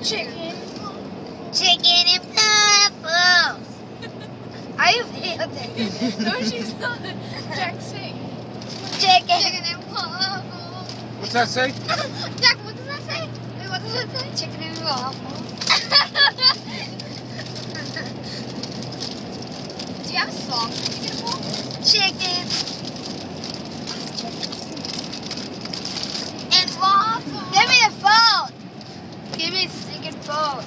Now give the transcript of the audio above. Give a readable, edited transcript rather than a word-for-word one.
Chicken. Chicken and waffles. I have failed it. No, she's not. Jack, sing. Chicken. And waffles. What's that say? Jack, what does that say? Wait, what does that say? Chicken and waffles. Do you have a song for chicken and waffles? Chicken And waffles. Give me a phone. Give me a stinking phone.